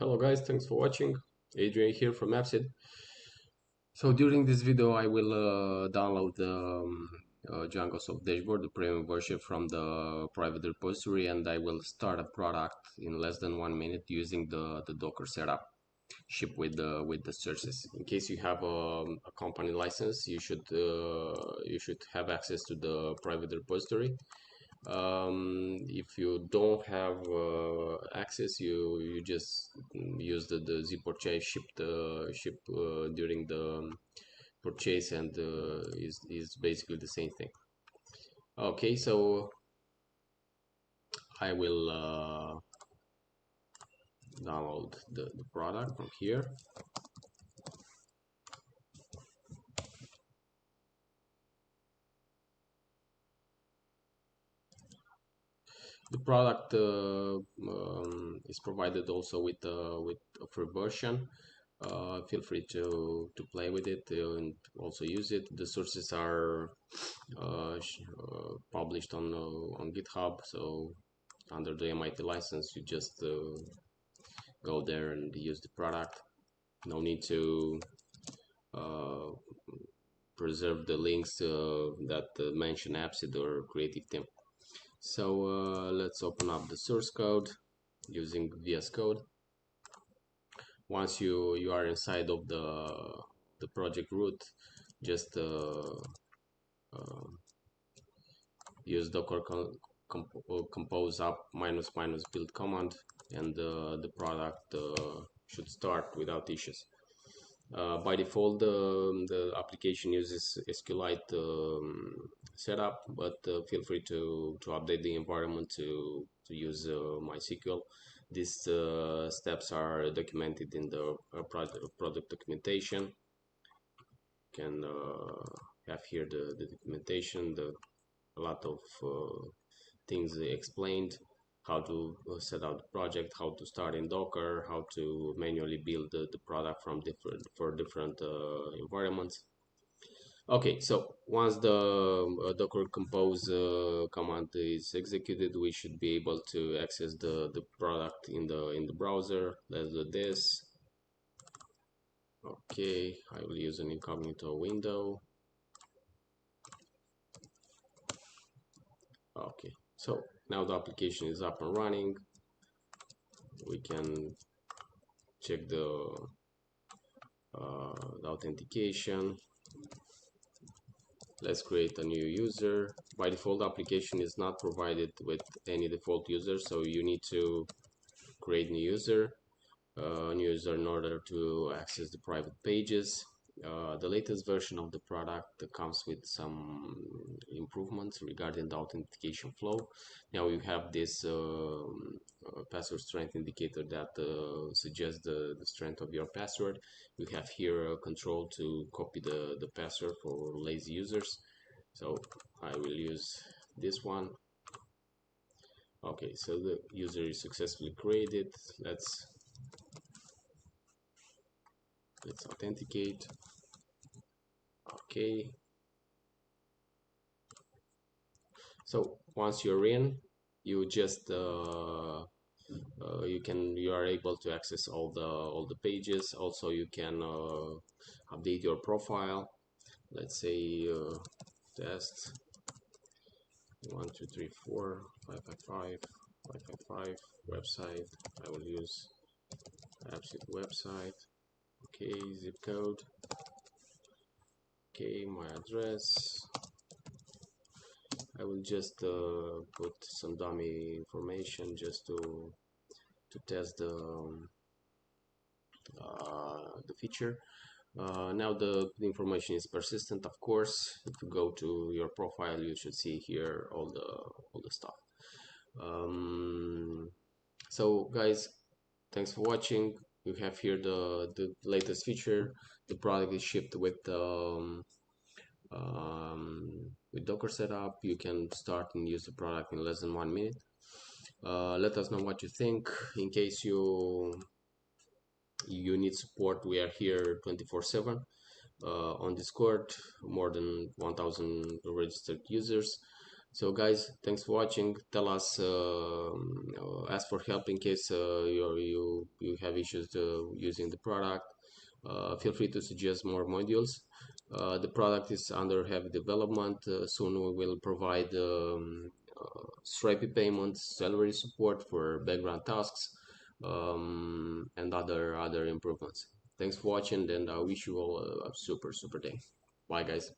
Hello guys, thanks for watching. Adrian here from AppSeed. So during this video I will download the Django Soft Dashboard, the premium version from the private repository, and I will start a product in less than 1 minute using the Docker setup shipped with the sources. In case you have a company license, you should have access to the private repository. If you don't have access, you just use the Z purchase ship during the purchase, and is basically the same thing. Okay, so I will download the product from here. The product is provided also with a free version. Feel free to play with it and also use it. The sources are published on GitHub, so under the MIT license, you just go there and use the product. No need to uh, preserve the links that mention AppSeed or Creative Team. So let's open up the source code using VsCode. Once you are inside of the project root, just use docker compose up -- build command, and the product should start without issues. By default, the application uses SQLite setup, but feel free to update the environment to use MySQL. These steps are documented in the product documentation. You can have here the documentation, a lot of things explained: how to set up the project, how to start in Docker, how to manually build the product from different environments. Okay, so once the docker compose command is executed, we should be able to access the product in the browser. Let's do this. Okay, I will use an incognito window. Okay, so now the application is up and running. We can check the authentication. Let's create a new user. By default, the application is not provided with any default user, so you need to create new user in order to access the private pages. The latest version of the product comes with some improvements regarding the authentication flow. Now you have this password strength indicator that suggests the strength of your password. You have here a control to copy the password for lazy users. So I will use this one. Okay, so the user is successfully created. Let's authenticate. Okay, so once you're in, you just you are able to access all the pages. Also, you can update your profile. Let's say test 1 2 3 4 5 5 5 5 5 5 website. I will use AppSeed website. Okay, zip code. Okay, my address. I will just put some dummy information just to test the feature. Now the information is persistent, of course. If you go to your profile, you should see here all the stuff. So guys, thanks for watching. You have here the latest feature. The product is shipped with Docker setup. You can start and use the product in less than 1 minute. Let us know what you think. In case you need support, we are here 24/7 on Discord. More than 1,000 registered users. So guys, thanks for watching. Tell us, ask for help in case you have issues using the product, feel free to suggest more modules. The product is under heavy development. Soon we will provide Stripe payments, salary support for background tasks, and other improvements. Thanks for watching, and I wish you all a super day. Bye guys.